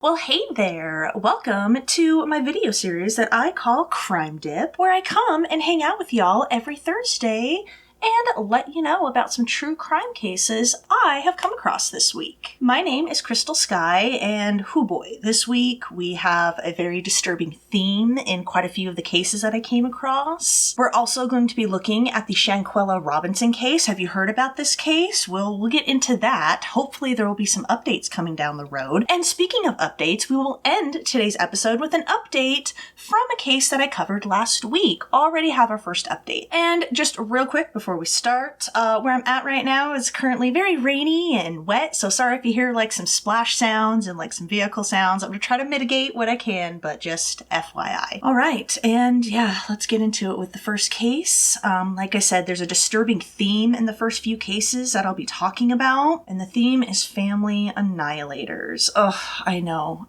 Well, hey there! Welcome to my video series that I call Crime Dip, where I come and hang out with y'all every Thursday and let you know about some true crime cases I have come across this week. My name is Crystal Sky, and hoo boy, this week we have a very disturbing theme in quite a few of the cases that I came across. We're also going to be looking at the Shanquella Robinson case. Have you heard about this case? Well, we'll get into that. Hopefully there will be some updates coming down the road. And speaking of updates, we will end today's episode with an update from a case that I covered last week. Already have our first update. And just real quick before we start, where I'm at right now is currently very rainy and wet, so sorry if you hear like some splash sounds and like some vehicle sounds. I'm gonna try to mitigate what I can, but just FYI. Alright, and yeah, let's get into it with the first case. Like I said, there's a disturbing theme in the first few cases that I'll be talking about, and the theme is family annihilators. Ugh, I know.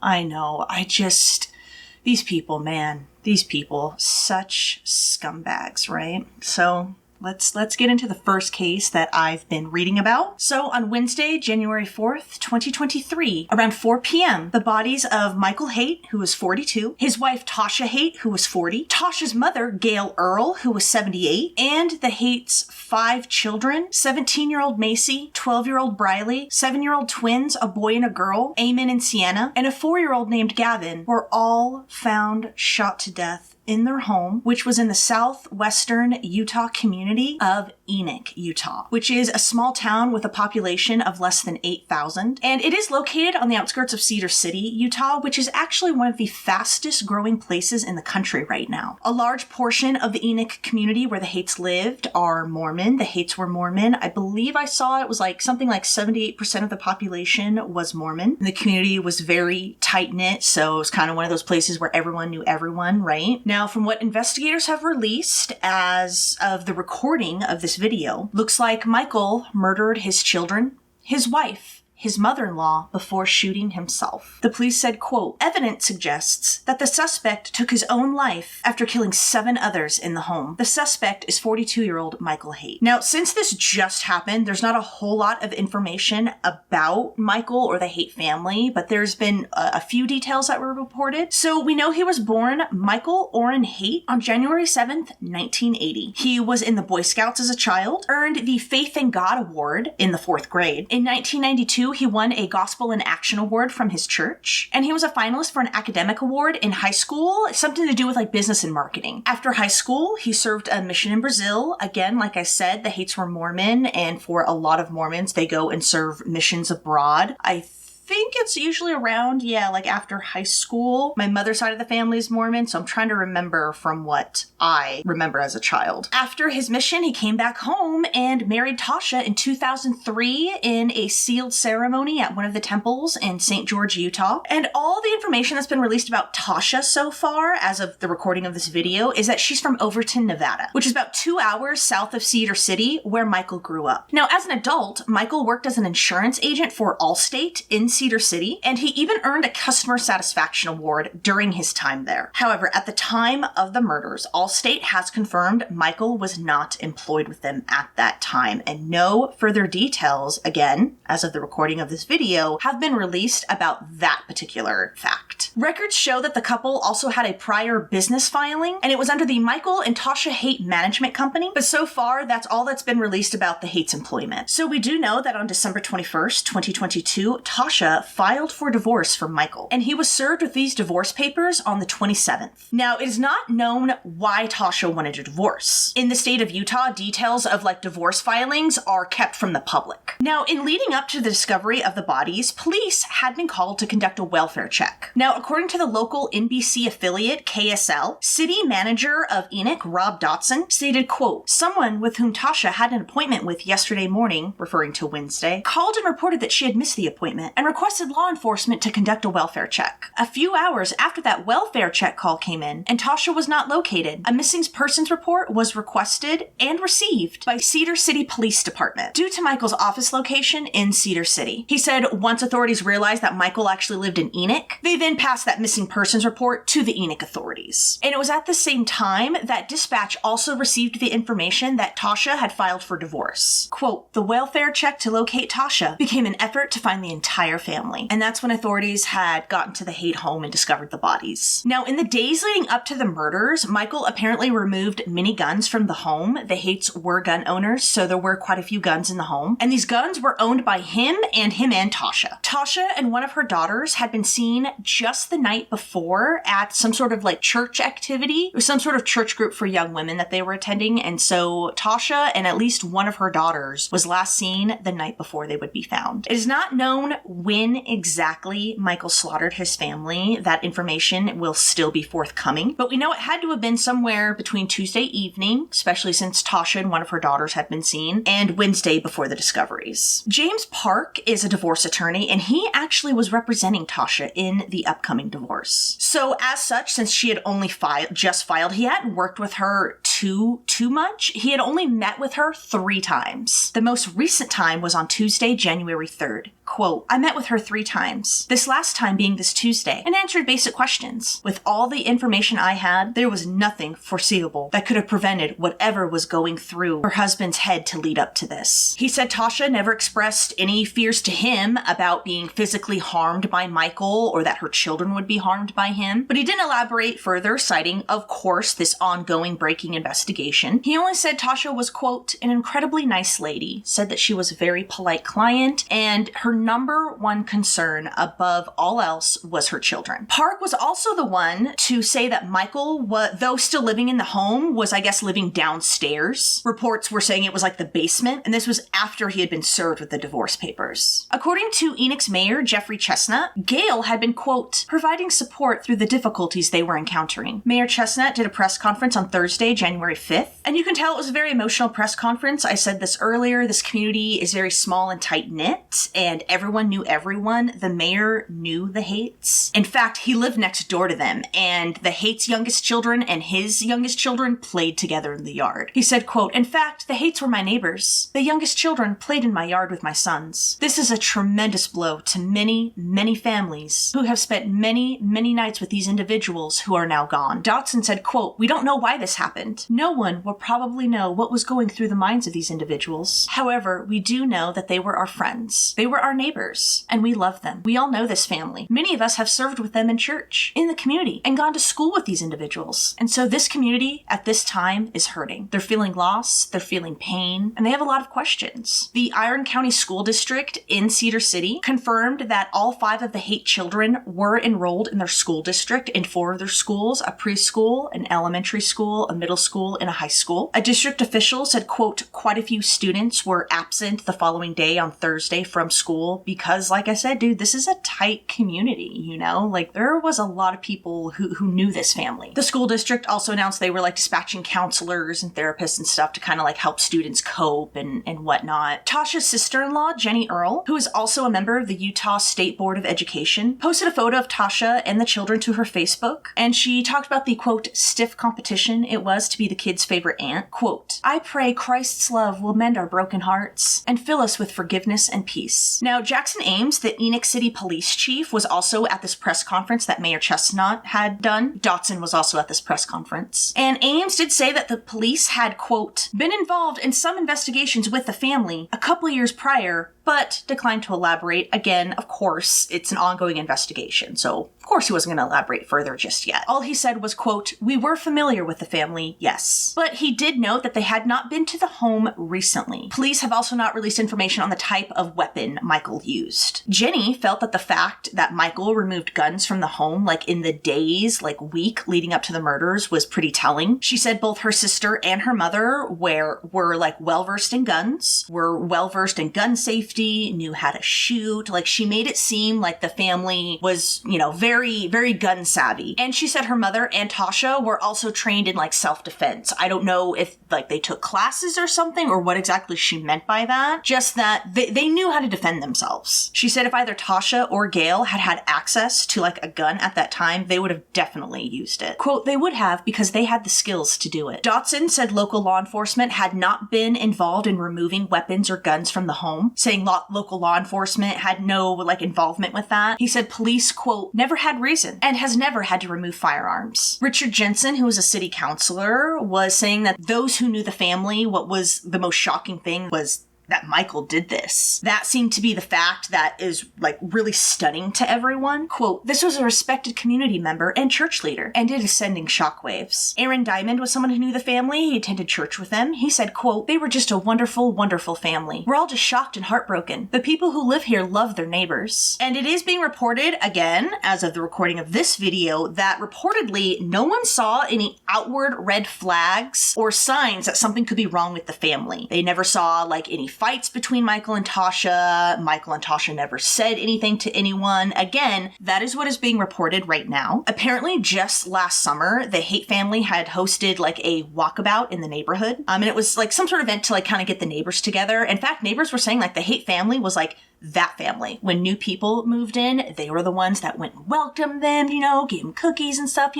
These people, man. These people, such scumbags, right? So Let's get into the first case that I've been reading about. So on Wednesday, January 4th, 2023, around 4 p.m., the bodies of Michael Haight, who was 42, his wife Tasha Haight, who was 40, Tasha's mother, Gail Earl, who was 78, and the Haight's 5 children, 17-year-old Macy, 12-year-old Briley, 7-year-old twins, a boy and a girl, Eamon and Sienna, and a 4-year-old named Gavin, were all found shot to death in their home, which was in the southwestern Utah community of Enoch, Utah, which is a small town with a population of less than 8,000. And it is located on the outskirts of Cedar City, Utah, which is actually one of the fastest growing places in the country right now. A large portion of the Enoch community where the Haight's lived are Mormon. The Haight's were Mormon. I believe I saw it was like something like 78% of the population was Mormon. And the community was very tight-knit, so it was kind of one of those places where everyone knew everyone, right? Now, from what investigators have released as of the recording of this video, looks like Michael murdered his children, his wife, his mother-in-law before shooting himself. The police said, quote, "Evidence suggests that the suspect took his own life after killing 7 others in the home. The suspect is 42-year-old Michael Haight." Now, since this just happened, there's not a whole lot of information about Michael or the Haight family, but there's been a few details that were reported. So we know he was born Michael Orrin Haight on January 7th, 1980. He was in the Boy Scouts as a child, earned the Faith in God Award in the 4th grade. In 1992, he won a Gospel in Action Award from his church, and he was a finalist for an academic award in high school, something to do with like business and marketing. After high school, he served a mission in Brazil. Again, like I said, the Haight's were Mormon, and for a lot of Mormons, they go and serve missions abroad. I think it's usually around, like after high school. My mother's side of the family is Mormon, so I'm trying to remember from what I remember as a child. After his mission, he came back home and married Tasha in 2003 in a sealed ceremony at one of the temples in St. George, Utah. And all the information that's been released about Tasha so far, as of the recording of this video, is that she's from Overton, Nevada, which is about 2 hours south of Cedar City, where Michael grew up. Now, as an adult, Michael worked as an insurance agent for Allstate in Cedar City, and he even earned a customer satisfaction award during his time there. However, at the time of the murders, Allstate has confirmed Michael was not employed with them at that time, and no further details, again, as of the recording of this video, have been released about that particular fact. Records show that the couple also had a prior business filing, and it was under the Michael and Tasha Haight Management Company, but so far, that's all that's been released about the Haight's employment. So we do know that on December 21st, 2022, Tasha filed for divorce from Michael, and he was served with these divorce papers on the 27th. Now, it is not known why Tasha wanted a divorce. In the state of Utah, details of divorce filings are kept from the public. Now, in leading up to the discovery of the bodies, police had been called to conduct a welfare check. Now, according to the local NBC affiliate, KSL, city manager of Enoch, Rob Dotson, stated, quote, "Someone with whom Tasha had an appointment with yesterday morning," referring to Wednesday, "called and reported that she had missed the appointment and requested law enforcement to conduct a welfare check. A few hours after that welfare check call came in and Tasha was not located, a missing persons report was requested and received by Cedar City Police Department due to Michael's office location in Cedar City." He said once authorities realized that Michael actually lived in Enoch, they then passed passed that missing persons report to the Enoch authorities. And it was at the same time that dispatch also received the information that Tasha had filed for divorce. Quote, the welfare check to locate Tasha became an effort to find the entire family. And that's when authorities had gotten to the Haight home and discovered the bodies. Now, in the days leading up to the murders, Michael apparently removed many guns from the home. The Haight's were gun owners, so there were quite a few guns in the home. And these guns were owned by him and Tasha. Tasha and one of her daughters had been seen just the night before at some sort of like church activity. It was some sort of church group for young women that they were attending. And so Tasha and at least one of her daughters was last seen the night before they would be found. It is not known when exactly Michael slaughtered his family. That information will still be forthcoming, but we know it had to have been somewhere between Tuesday evening, especially since Tasha and one of her daughters had been seen, and Wednesday before the discoveries. James Park is a divorce attorney, and he actually was representing Tasha in the upcoming divorce. So as such, since she had only just filed, he hadn't worked with her too much. He had only met with her 3 times. The most recent time was on Tuesday, January 3rd. Quote, I met with her 3 times, this last time being this Tuesday, and answered basic questions. With all the information I had, there was nothing foreseeable that could have prevented whatever was going through her husband's head to lead up to this. He said Tasha never expressed any fears to him about being physically harmed by Michael or that her children would be harmed by him, but he didn't elaborate further, citing, of course, this ongoing breaking investigation. He only said Tasha was, quote, an incredibly nice lady, said that she was a very polite client, and her number one concern above all else was her children. Park was also the one to say that Michael, though still living in the home, was, I guess, living downstairs. Reports were saying it was like the basement, and this was after he had been served with the divorce papers. According to Enoch's mayor, Jeffrey Chestnut, Gail had been, quote, providing support through the difficulties they were encountering. Mayor Chestnut did a press conference on Thursday, January 5th, and you can tell it was a very emotional press conference. I said this earlier, this community is very small and tight-knit, and everyone knew everyone. The mayor knew the Haight's. In fact, he lived next door to them, and the Haight's youngest children and his youngest children played together in the yard. He said, quote, in fact, the Haight's were my neighbors. The youngest children played in my yard with my sons. This is a tremendous blow to many, many families who have spent many, many nights with these individuals who are now gone. Dotson said, quote, we don't know why this happened. No one will probably know what was going through the minds of these individuals. However, we do know that they were our friends. They were our neighbors, and we love them. We all know this family. Many of us have served with them in church, in the community, and gone to school with these individuals. And so this community at this time is hurting. They're feeling loss, they're feeling pain, and they have a lot of questions. The Iron County School District in Cedar City confirmed that all 5 of the Haight children were enrolled in their school district in 4 of their schools, a preschool, an elementary school, a middle school, and a high school. A district official said, quote, quite a few students were absent the following day on Thursday from school because, like I said, dude, this is a tight community, you know? Like, there was a lot of people who knew this family. The school district also announced they were, like, dispatching counselors and therapists and stuff to kind of, like, help students cope and whatnot. Tasha's sister-in-law, Jenny Earl, who is also a member of the Utah State Board of Education, posted a photo of Tasha and the children to her Facebook, and she talked about the, quote, stiff competition it was to be the kids' favorite aunt. Quote, I pray Christ's love will mend our broken hearts and fill us with forgiveness and peace. Now, Jackson Ames, the Enoch City police chief, was also at this press conference that Mayor Chestnut had done. Dotson was also at this press conference. And Ames did say that the police had, quote, been involved in some investigations with the family a couple years prior, but declined to elaborate. Again, of course, it's an ongoing investigation, so of course he wasn't going to elaborate further just yet. All he said was, quote, we were familiar with the family, yes. But he did note that they had not been to the home recently. Police have also not released information on the type of weapon Michael used. Jenny felt that the fact that Michael removed guns from the home, like in the days, like week leading up to the murders, was pretty telling. She said both her sister and her mother were like well-versed in guns, were well-versed in gun safety, knew how to shoot. Like, she made it seem like the family was, you know, very, very gun savvy. And she said her mother and Tasha were also trained in like self-defense. I don't know if like they took classes or something or what exactly she meant by that. Just that they knew how to defend themselves. She said if either Tasha or Gail had had access to like a gun at that time, they would have definitely used it. Quote, they would have because they had the skills to do it. Dotson said local law enforcement had not been involved in removing weapons or guns from the home, saying local law enforcement had no like involvement with that. He said police, quote, never had had reason and has never had to remove firearms. Richard Jensen, who was a city councilor, was saying that those who knew the family, what was the most shocking thing was that Michael did this. That seemed to be the fact that is really stunning to everyone. Quote, "This was a respected community member and church leader, and it is sending shockwaves." Aaron Diamond was someone who knew the family. He attended church with them. He said, quote, "They were just a wonderful, wonderful family. We're all just shocked and heartbroken. The people who live here love their neighbors." And it is being reported, again, as of the recording of this video, that reportedly no one saw any outward red flags or signs that something could be wrong with the family. They never saw any fights between Michael and Tasha. Michael and Tasha never said anything to anyone. Again, that is what is being reported right now. Apparently, just last summer, the Haight family had hosted a walkabout in the neighborhood. And it was some sort of event to kind of get the neighbors together. In fact, neighbors were saying the Haight family was that family. When new people moved in, they were the ones that went and welcomed them, gave them cookies and stuff,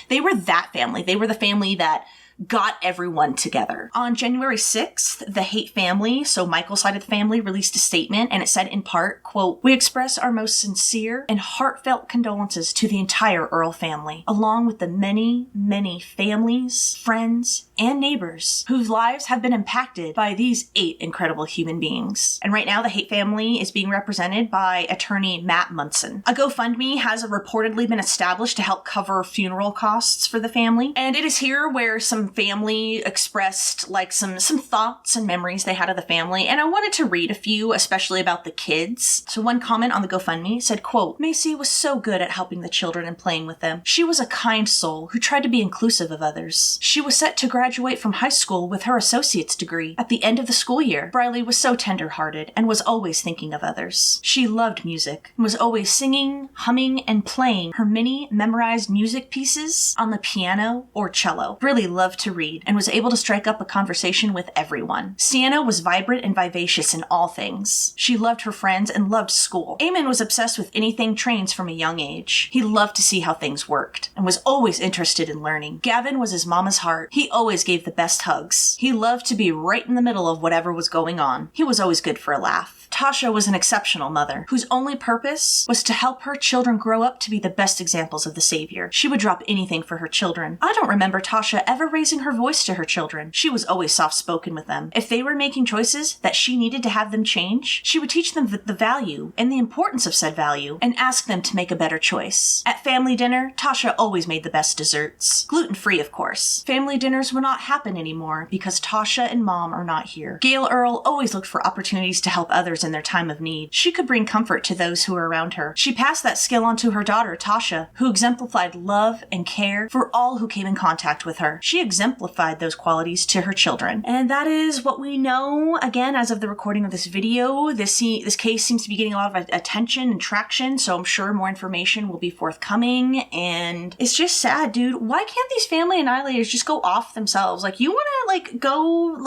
they were that family. They were the family that got everyone together. On January 6th, the Haight family, so Michael's side of the family, released a statement, and it said in part, quote, "We express our most sincere and heartfelt condolences to the entire Earl family, along with the many, many families, friends, and neighbors whose lives have been impacted by these 8 incredible human beings." And right now, the Haight family is being represented by attorney Matt Munson. A GoFundMe has reportedly been established to help cover funeral costs for the family, and it is here where some family expressed some thoughts and memories they had of the family, and I wanted to read a few, especially about the kids. So one comment on the GoFundMe said, quote, "Macy was so good at helping the children and playing with them. She was a kind soul who tried to be inclusive of others. She was set to graduate from high school with her associate's degree at the end of the school year. Briley was so tender-hearted and was always thinking of others. She loved music and was always singing, humming, and playing her many memorized music pieces on the piano or cello. Really loved to read and was able to strike up a conversation with everyone. Sienna was vibrant and vivacious in all things. She loved her friends and loved school. Eamon was obsessed with anything trains from a young age. He loved to see how things worked and was always interested in learning. Gavin was his mama's heart. He always gave the best hugs. He loved to be right in the middle of whatever was going on. He was always good for a laugh. Tasha was an exceptional mother whose only purpose was to help her children grow up to be the best examples of the Savior. She would drop anything for her children. I don't remember Tasha ever raising her voice to her children. She was always soft-spoken with them. If they were making choices that she needed to have them change, she would teach them the value and the importance of said value and ask them to make a better choice. At family dinner, Tasha always made the best desserts. Gluten-free, of course. Family dinners will not happen anymore because Tasha and Mom are not here. Gail Earl always looked for opportunities to help others in their time of need. She could bring comfort to those who were around her. She passed that skill on to her daughter, Tasha, who exemplified love and care for all who came in contact with her. She exemplified those qualities to her children. And that is what we know, again, as of the recording of this video. This case seems to be getting a lot of attention and traction, so I'm sure more information will be forthcoming. And it's just sad, dude. Why can't these family annihilators just go off themselves? You want to, go,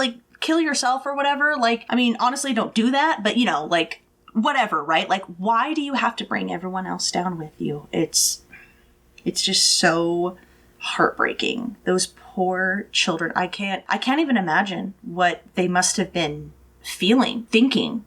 kill yourself or whatever? Honestly, don't do that, but, whatever, right? Why do you have to bring everyone else down with you? It's just so heartbreaking. Those poor children. I can't even imagine what they must have been feeling, thinking,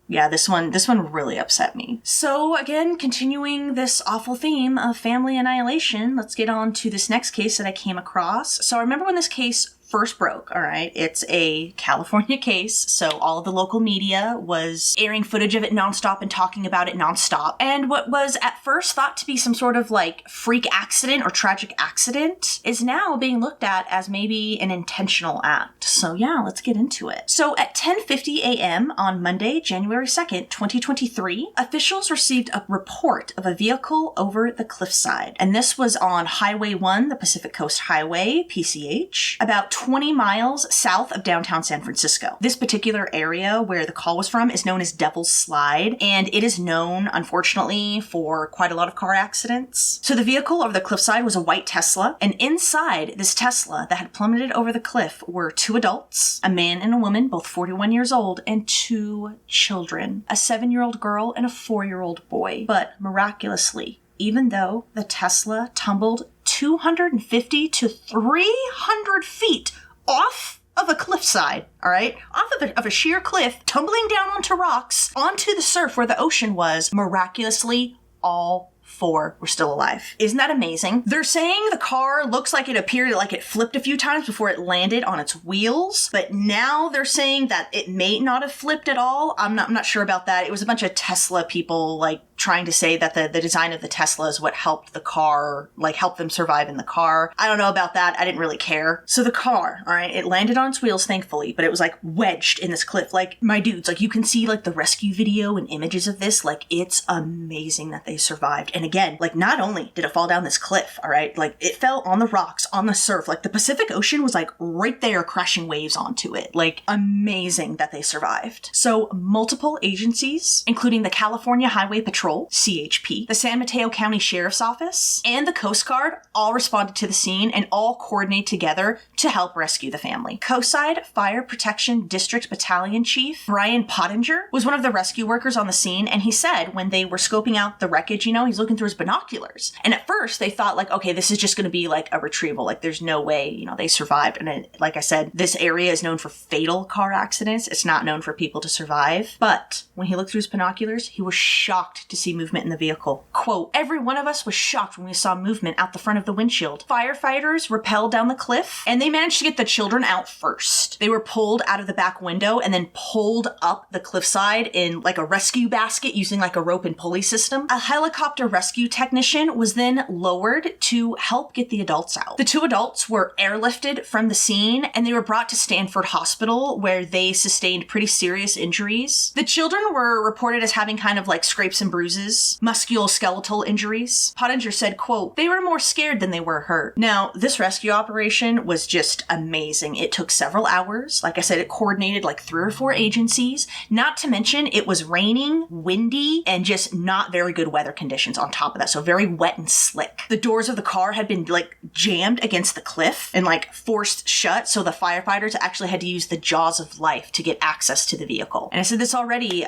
Yeah, this one really upset me. So again, continuing this awful theme of family annihilation, let's get on to this next case that I came across. So I remember when this case first broke, all right? It's a California case, so all of the local media was airing footage of it nonstop and talking about it nonstop. And what was at first thought to be some sort of freak accident or tragic accident is now being looked at as maybe an intentional act. So yeah, let's get into it. So at 10:50 a.m. on Monday, January 2nd, 2023, officials received a report of a vehicle over the cliffside. And this was on Highway 1, the Pacific Coast Highway, PCH, about 20 miles south of downtown San Francisco. This particular area where the call was from is known as Devil's Slide, and it is known, unfortunately, for quite a lot of car accidents. So the vehicle over the cliffside was a white Tesla, and inside this Tesla that had plummeted over the cliff were 2 adults, a man and a woman, both 41 years old, and 2 children, a 7-year-old girl and a 4-year-old boy. But miraculously, even though the Tesla tumbled 250 to 300 feet off of a cliffside, all right? Off of a sheer cliff, tumbling down onto rocks, onto the surf where the ocean was, miraculously all 4 were still alive. Isn't that amazing? They're saying the car looks like it appeared like it flipped a few times before it landed on its wheels, but now they're saying that it may not have flipped at all. I'm not sure about that. It was a bunch of Tesla people like trying to say that the design of the Tesla is what helped the car, like helped them survive in the car. I don't know about that. I didn't really care. So the car, all right, it landed on its wheels, thankfully, but it was like wedged in this cliff. Like, my dudes, like you can see like the rescue video and images of this. Like, it's amazing that they survived. And again, like not only did it fall down this cliff, all right, like it fell on the rocks, on the surf. Like the Pacific Ocean was like right there crashing waves onto it. Like amazing that they survived. So multiple agencies, including the California Highway Patrol, CHP, the San Mateo County Sheriff's Office, and the Coast Guard all responded to the scene and all coordinate together to help rescue the family. Coastside Fire Protection District Battalion Chief Brian Pottinger was one of the rescue workers on the scene, and he said when they were scoping out the wreckage, he's looking through his binoculars. And at first they thought like, okay, this is just going to be like a retrieval. Like there's no way, they survived. And then, like I said, this area is known for fatal car accidents. It's not known for people to survive. But when he looked through his binoculars, he was shocked to see movement in the vehicle. Quote, every one of us was shocked when we saw movement out the front of the windshield. Firefighters rappelled down the cliff and they managed to get the children out first. They were pulled out of the back window and then pulled up the cliffside in like a rescue basket using like a rope and pulley system. A helicopter rescue technician was then lowered to help get the adults out. The 2 adults were airlifted from the scene and they were brought to Stanford Hospital where they sustained pretty serious injuries. The children were reported as having kind of like scrapes and bruises, musculoskeletal injuries. Pottinger said, quote, they were more scared than they were hurt. Now, this rescue operation was just amazing. It took several hours. Like I said, it coordinated like 3 or 4 agencies. Not to mention it was raining, windy, and just not very good weather conditions on top of that. So very wet and slick. The doors of the car had been like jammed against the cliff and like forced shut. So the firefighters actually had to use the jaws of life to get access to the vehicle. And I said this already.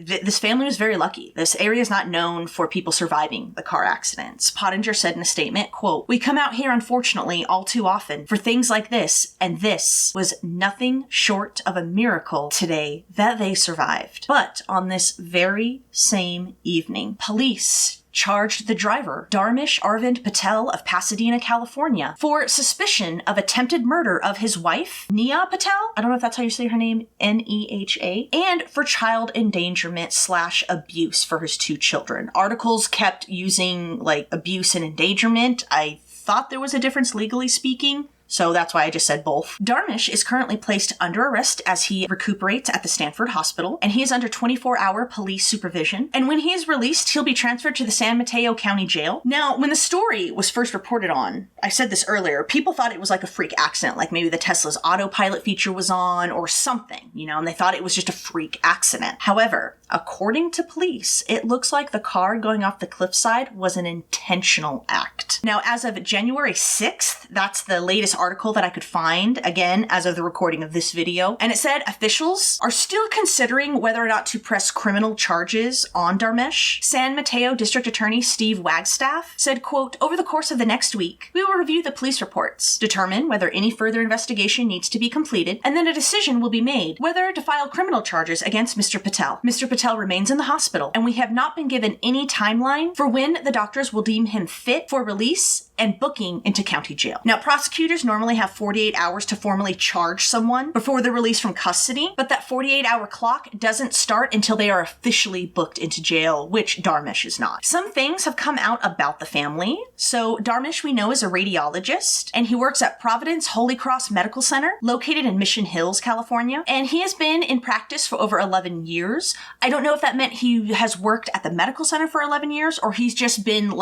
This family was very lucky. This area is not known for people surviving the car accidents. Pottinger said in a statement, quote, we come out here, unfortunately, all too often for things like this, and this was nothing short of a miracle today that they survived. But on this very same evening, police charged the driver, Dharmesh Arvind Patel of Pasadena, California, for suspicion of attempted murder of his wife, Neha Patel. I don't know if that's how you say her name, Neha, and for child endangerment / abuse for his 2 children. Articles kept using like abuse and endangerment. I thought there was a difference legally speaking. So that's why I just said both. Dharmesh is currently placed under arrest as he recuperates at the Stanford Hospital, and he is under 24-hour police supervision. And when he is released, he'll be transferred to the San Mateo County Jail. Now, when the story was first reported on, I said this earlier, people thought it was like a freak accident, like maybe the Tesla's autopilot feature was on or something, and they thought it was just a freak accident. However, according to police, it looks like the car going off the cliffside was an intentional act. Now, as of January 6th, that's the latest article that I could find, again, as of the recording of this video, and it said officials are still considering whether or not to press criminal charges on Dharmesh. San Mateo District Attorney Steve Wagstaff said, quote, over the course of the next week, we will review the police reports, determine whether any further investigation needs to be completed, and then a decision will be made whether to file criminal charges against Mr. Patel. Mr. Patel remains in the hospital, and we have not been given any timeline for when the doctors will deem him fit for release and booking into county jail. Now, prosecutors normally have 48 hours to formally charge someone before they're released from custody, but that 48-hour clock doesn't start until they are officially booked into jail, which Dharmesh is not. Some things have come out about the family. So Dharmesh, we know, is a radiologist, and he works at Providence Holy Cross Medical Center, located in Mission Hills, California, and he has been in practice for over 11 years. I don't know if that meant he has worked at the medical center for 11 years, or he's just been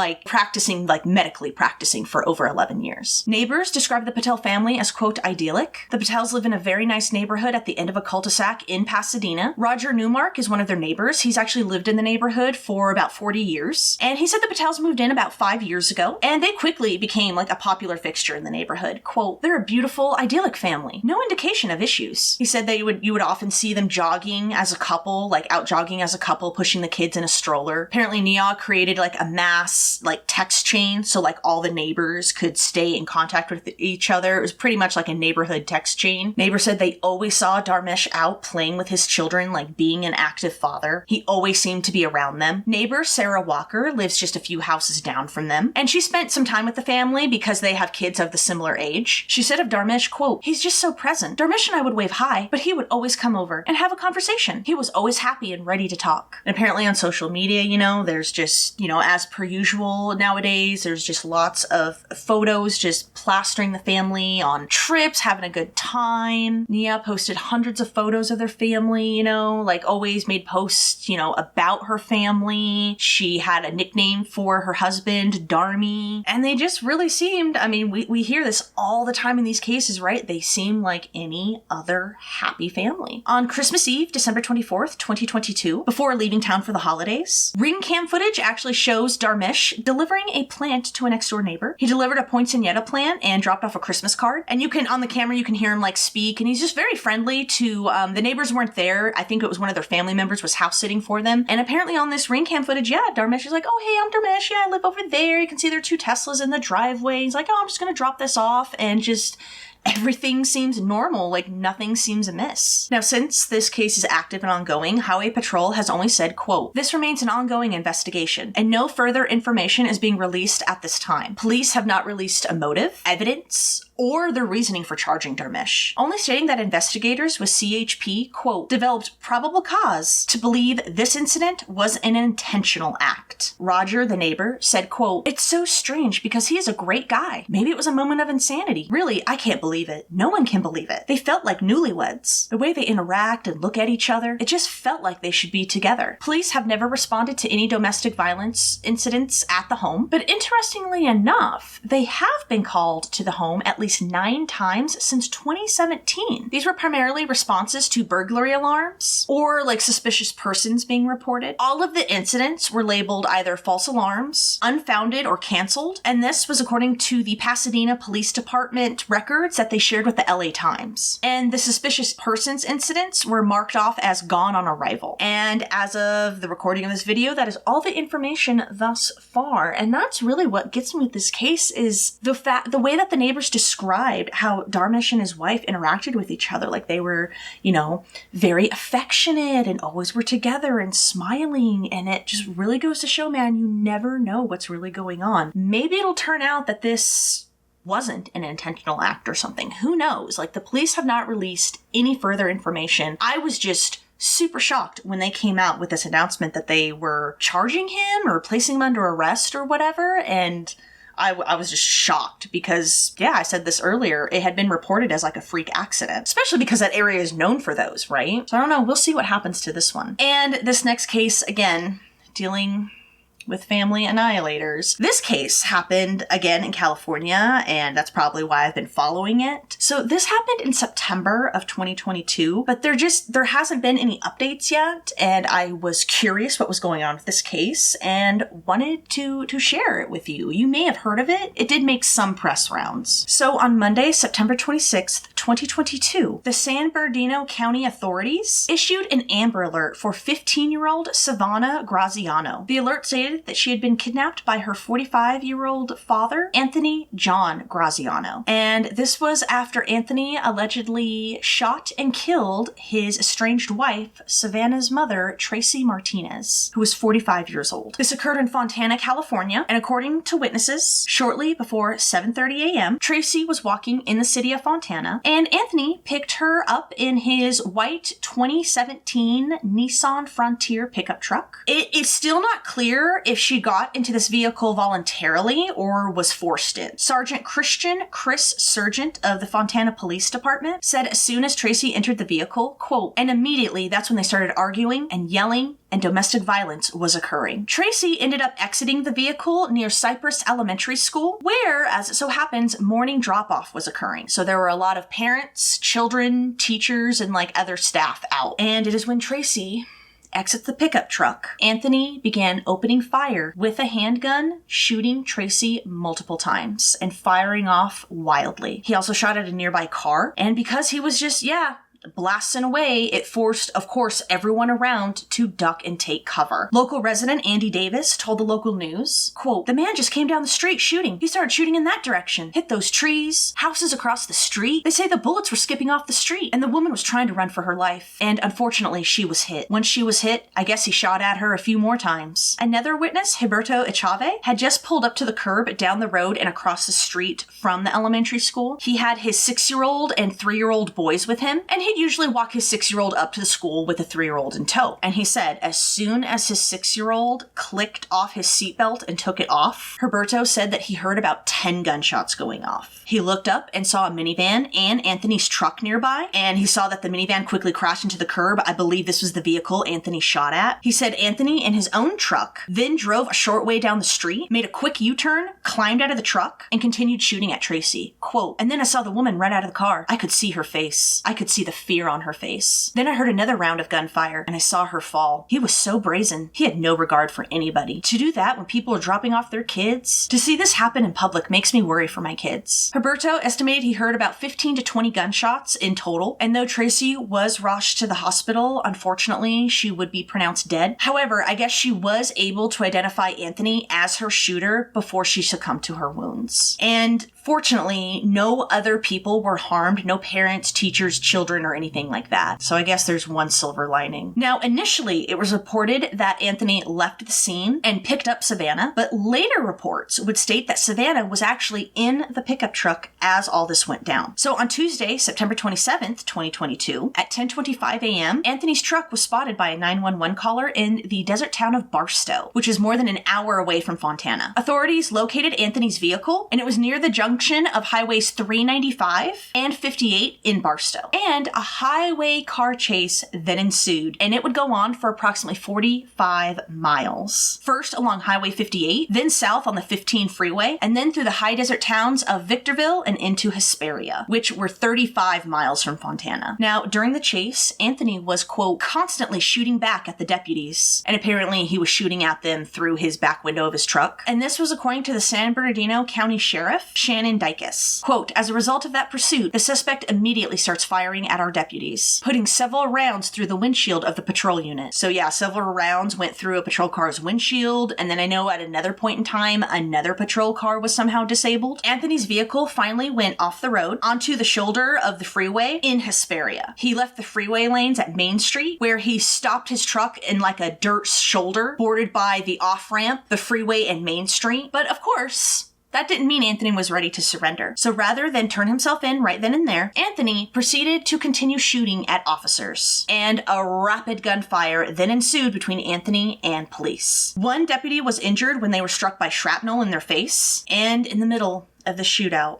medically practicing for over 11 years. Neighbors describe the Patel family as, quote, idyllic. The Patels live in a very nice neighborhood at the end of a cul-de-sac in Pasadena. Roger Newmark is one of their neighbors. He's actually lived in the neighborhood for about 40 years. And he said the Patels moved in about 5 years ago, and they quickly became like a popular fixture in the neighborhood. Quote, they're a beautiful, idyllic family. No indication of issues. He said that you would often see them jogging as a couple, like out jogging as a couple, pushing the kids in a stroller. Apparently Neha created like a mass like text chain, so like all the the neighbors could stay in contact with each other. It was pretty much like a neighborhood text chain. Neighbors said they always saw Dharmesh out playing with his children, like being an active father. He always seemed to be around them. Neighbor Sarah Walker lives just a few houses down from them, and she spent some time with the family because they have kids of the similar age. She said of Dharmesh, quote, "He's just so present. Dharmesh and I would wave hi, but he would always come over and have a conversation. He was always happy and ready to talk." And apparently on social media, there's just, as per usual nowadays, there's just lots of photos just plastering the family on trips, having a good time. Nia posted hundreds of photos of their family, always made posts, about her family. She had a nickname for her husband, Dharmi. And they just really seemed, we hear this all the time in these cases, right? They seem like any other happy family. On Christmas Eve, December 24th, 2022, before leaving town for the holidays, ring cam footage actually shows Dharmesh delivering a plant to a next door neighbor. He delivered a poinsettia plant and dropped off a Christmas card. And on the camera, you can hear him speak, and he's just very friendly to, the neighbors weren't there. I think it was one of their family members was house sitting for them. And apparently on this ring cam footage, Dharmesh is like, "Oh, hey, I'm Dharmesh. Yeah, I live over there. You can see there are 2 Teslas in the driveway." He's like, "Oh, I'm just going to drop this off," and just everything seems normal, nothing seems amiss. Now, since this case is active and ongoing, Highway Patrol has only said, quote, "This remains an ongoing investigation, and no further information is being released at this time. Police have not released a motive, evidence, or their reasoning for charging Dharmesh, only stating that investigators with CHP, quote, developed probable cause to believe this incident was an intentional act." Roger, the neighbor, said, quote, "It's so strange because he is a great guy. Maybe it was a moment of insanity. Really, I can't believe it. No one can believe it. They felt like newlyweds. The way they interact and look at each other, it just felt like they should be together." Police have never responded to any domestic violence incidents at the home, but interestingly enough, they have been called to the home at least 9 times since 2017. These were primarily responses to burglary alarms or suspicious persons being reported. All of the incidents were labeled either false alarms, unfounded, or canceled, and this was according to the Pasadena Police Department records that they shared with the LA Times. And the suspicious persons incidents were marked off as gone on arrival. And as of the recording of this video, that is all the information thus far. And that's really what gets me with this case is the way that the neighbors described how Dharmesh and his wife interacted with each other. They were, very affectionate and always were together and smiling. And it just really goes to show, man, you never know what's really going on. Maybe it'll turn out that this wasn't an intentional act or something. Who knows? The police have not released any further information. I was just super shocked when they came out with this announcement that they were charging him or placing him under arrest or whatever. And I was just shocked because, I said this earlier, it had been reported as a freak accident, especially because that area is known for those, right? So I don't know. We'll see what happens to this one. And this next case, again, dealing with family annihilators. This case happened again in California, and that's probably why I've been following it. So this happened in September of 2022, but there hasn't been any updates yet, and I was curious what was going on with this case and wanted to share it with you. You may have heard of it. It did make some press rounds. So on Monday, September 26th, 2022, the San Bernardino County authorities issued an Amber Alert for 15-year-old Savannah Graziano. The alert stated that she had been kidnapped by her 45-year-old father, Anthony John Graziano. And this was after Anthony allegedly shot and killed his estranged wife, Savannah's mother, Tracy Martinez, who was 45 years old. This occurred in Fontana, California, and according to witnesses, shortly before 7:30 a.m., Tracy was walking in the city of Fontana, and Anthony picked her up in his white 2017 Nissan Frontier pickup truck. It is still not clear if she got into this vehicle voluntarily or was forced in. Sergeant Christian Chris Sargent of the Fontana Police Department said as soon as Tracy entered the vehicle, quote, "and immediately that's when they started arguing and yelling and domestic violence was occurring." Tracy ended up exiting the vehicle near Cypress Elementary School, where, as it so happens, morning drop-off was occurring. So there were a lot of parents, children, teachers, and other staff out. And it is when Tracy exits the pickup truck, Anthony began opening fire with a handgun, shooting Tracy multiple times and firing off wildly. He also shot at a nearby car, and because he was just, blasting away, it forced, of course, everyone around to duck and take cover. Local resident Andy Davis told the local news, quote, "The man just came down the street shooting. He started shooting in that direction, hit those trees, houses across the street. They say the bullets were skipping off the street, and the woman was trying to run for her life. And unfortunately, she was hit. Once she was hit, I guess he shot at her a few more times." Another witness, Gilberto Echave, had just pulled up to the curb down the road and across the street from the elementary school. He had his 6-year-old and 3-year-old boys with him, and he'd usually walk his 6-year-old up to the school with a 3-year-old in tow. And he said as soon as his 6-year-old clicked off his seatbelt and took it off, Gilberto said that he heard about 10 gunshots going off. He looked up and saw a minivan and Anthony's truck nearby, and he saw that the minivan quickly crashed into the curb. I believe this was the vehicle Anthony shot at. He said Anthony in his own truck then drove a short way down the street, made a quick U-turn, climbed out of the truck, and continued shooting at Tracy. Quote, "And then I saw the woman run out of the car. I could see her face. I could see the fear on her face. Then I heard another round of gunfire, and I saw her fall. He was so brazen. He had no regard for anybody. To do that when people are dropping off their kids? To see this happen in public makes me worry for my kids." Gilberto estimated he heard about 15 to 20 gunshots in total, and though Tracy was rushed to the hospital, unfortunately, she would be pronounced dead. However, I guess she was able to identify Anthony as her shooter before she succumbed to her wounds. And fortunately, no other people were harmed, no parents, teachers, children, or anything like that. So I guess there's one silver lining. Now, initially, it was reported that Anthony left the scene and picked up Savannah, but later reports would state that Savannah was actually in the pickup truck as all this went down. So on Tuesday, September 27th, 2022, at 10:25 a.m., Anthony's truck was spotted by a 911 caller in the desert town of Barstow, which is more than an hour away from Fontana. Authorities located Anthony's vehicle, and it was near the junction of highways 395 and 58 in Barstow. And a highway car chase then ensued, and it would go on for approximately 45 miles. First along Highway 58, then south on the 15 freeway, and then through the high desert towns of Victorville and into Hesperia, which were 35 miles from Fontana. Now, during the chase, Anthony was, quote, "constantly shooting back at the deputies," and apparently he was shooting at them through his back window of his truck. And this was according to the San Bernardino County Sheriff, Shannon Dykes. Quote, "As a result of that pursuit, the suspect immediately starts firing at our deputies, putting several rounds through the windshield of the patrol unit." So yeah, several rounds went through a patrol car's windshield, and then I know at another point in time, another patrol car was somehow disabled. Anthony's vehicle finally went off the road onto the shoulder of the freeway in Hesperia. He left the freeway lanes at Main Street, where he stopped his truck in like a dirt shoulder bordered by the off-ramp, the freeway, and Main Street. But of course, that didn't mean Anthony was ready to surrender. So rather than turn himself in right then and there, Anthony proceeded to continue shooting at officers. And a rapid gunfire then ensued between Anthony and police. One deputy was injured when they were struck by shrapnel in their face. And in the middle of the shootout,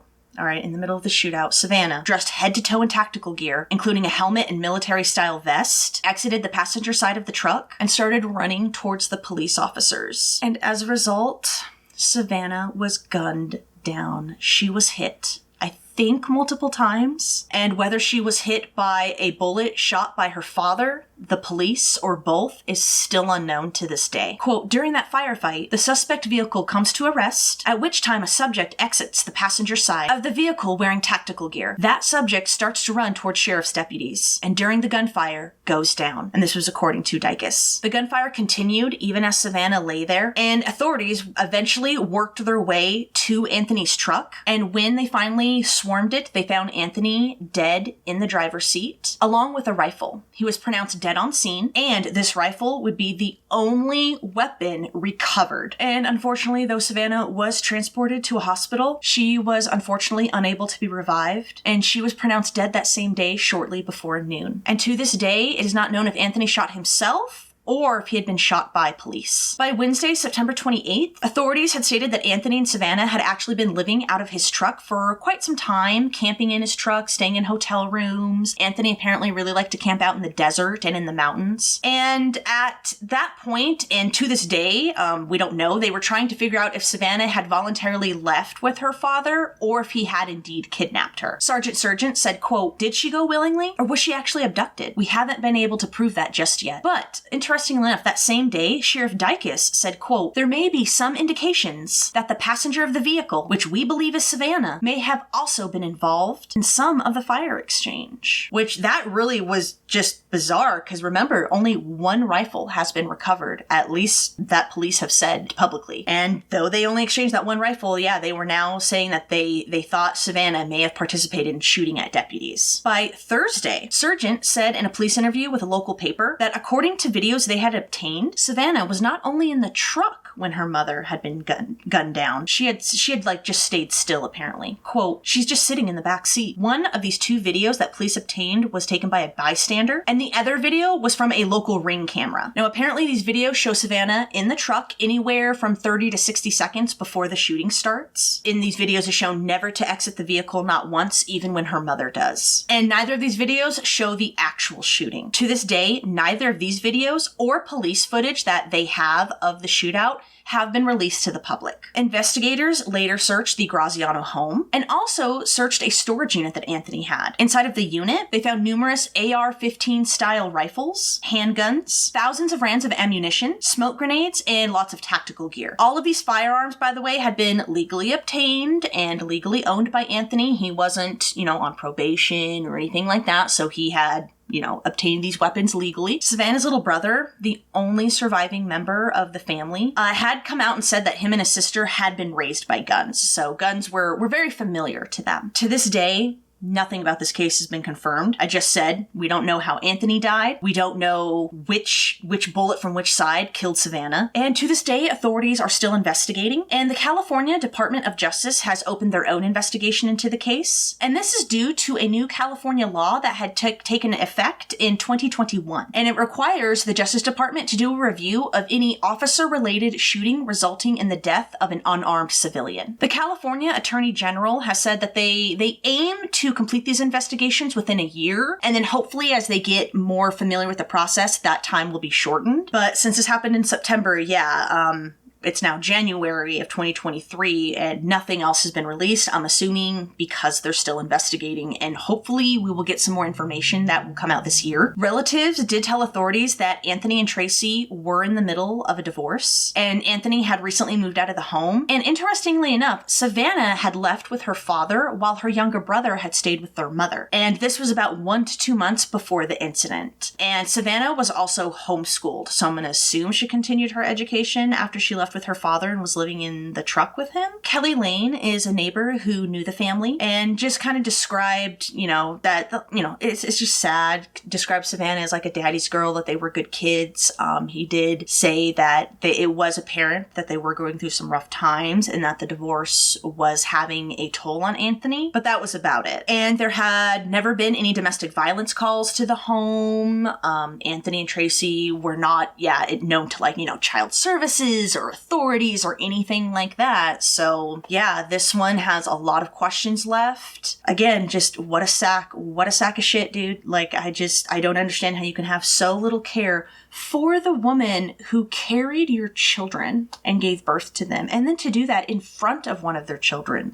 Savannah, dressed head to toe in tactical gear, including a helmet and military-style vest, exited the passenger side of the truck and started running towards the police officers. And as a result, Savannah was gunned down. She was hit, I think, multiple times. And whether she was hit by a bullet shot by her father, the police, or both is still unknown to this day. Quote, "During that firefight, the suspect vehicle comes to a rest, at which time a subject exits the passenger side of the vehicle wearing tactical gear. That subject starts to run towards sheriff's deputies, and during the gunfire, goes down." And this was according to Dykes. The gunfire continued even as Savannah lay there, and authorities eventually worked their way to Anthony's truck, and when they finally swarmed it, they found Anthony dead in the driver's seat, along with a rifle. He was pronounced dead on scene, and this rifle would be the only weapon recovered. And unfortunately, though Savannah was transported to a hospital, she was unfortunately unable to be revived, and she was pronounced dead that same day shortly before noon. And to this day, it is not known if Anthony shot himself or if he had been shot by police. By Wednesday, September 28th, authorities had stated that Anthony and Savannah had actually been living out of his truck for quite some time, camping in his truck, staying in hotel rooms. Anthony apparently really liked to camp out in the desert and in the mountains. And at that point, and to this day, we don't know, they were trying to figure out if Savannah had voluntarily left with her father or if he had indeed kidnapped her. Sergeant Sargent said, quote, "Did she go willingly or was she actually abducted? We haven't been able to prove that just yet. But interestingly interestingly enough, that same day, Sheriff Dykes said, quote, "There may be some indications that the passenger of the vehicle, which we believe is Savannah, may have also been involved in some of the fire exchange." Which that really was just bizarre, because remember, only one rifle has been recovered, at least that police have said publicly. And though they only exchanged that one rifle, yeah, they were now saying that they thought Savannah may have participated in shooting at deputies. By Thursday, Sergeant said in a police interview with a local paper that according to videos they had obtained, Savannah was not only in the truck when her mother had been gunned down. She had like just stayed still, apparently. Quote, "She's just sitting in the back seat." One of these two videos that police obtained was taken by a bystander, and the other video was from a local Ring camera. Now, apparently these videos show Savannah in the truck anywhere from 30 to 60 seconds before the shooting starts. In these videos is shown never to exit the vehicle, not once, even when her mother does. And neither of these videos show the actual shooting. To this day, neither of these videos or police footage that they have of the shootout have been released to the public. Investigators later searched the Graziano home and also searched a storage unit that Anthony had. Inside of the unit, they found numerous AR-15 style rifles, handguns, thousands of rounds of ammunition, smoke grenades, and lots of tactical gear. All of these firearms, by the way, had been legally obtained and legally owned by Anthony. He wasn't, on probation or anything like that, so he had obtained these weapons legally. Savannah's little brother, the only surviving member of the family, had come out and said that him and his sister had been raised by guns. So guns were very familiar to them. To this day, nothing about this case has been confirmed. I just said we don't know how Anthony died. We don't know which bullet from which side killed Savannah. And to this day, authorities are still investigating. And the California Department of Justice has opened their own investigation into the case. And this is due to a new California law that had taken effect in 2021. And it requires the Justice Department to do a review of any officer-related shooting resulting in the death of an unarmed civilian. The California Attorney General has said that they aim to complete these investigations within a year, and then hopefully as they get more familiar with the process, that time will be shortened. But since this happened in September, it's now January of 2023 and nothing else has been released. I'm assuming because they're still investigating, and hopefully we will get some more information that will come out this year. Relatives did tell authorities that Anthony and Tracy were in the middle of a divorce, and Anthony had recently moved out of the home. And interestingly enough, Savannah had left with her father while her younger brother had stayed with their mother. And this was about 1 to 2 months before the incident. And Savannah was also homeschooled, so I'm going to assume she continued her education after she left with her father and was living in the truck with him. Kelly Lane is a neighbor who knew the family and just kind of described, it's just sad. Described Savannah as like a daddy's girl, that they were good kids. He did say that it was apparent that they were going through some rough times and that the divorce was having a toll on Anthony, but that was about it. And there had never been any domestic violence calls to the home. Anthony and Tracy were not, known to child services or authorities or anything like that. So this one has a lot of questions left. Again, just what a sack of shit, dude. I don't understand how you can have so little care for the woman who carried your children and gave birth to them, and then to do that in front of one of their children.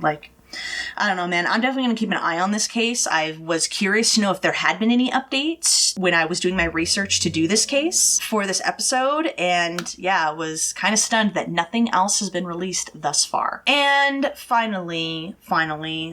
I don't know, man. I'm definitely going to keep an eye on this case. I was curious to know if there had been any updates when I was doing my research to do this case for this episode. And I was kind of stunned that nothing else has been released thus far. And finally,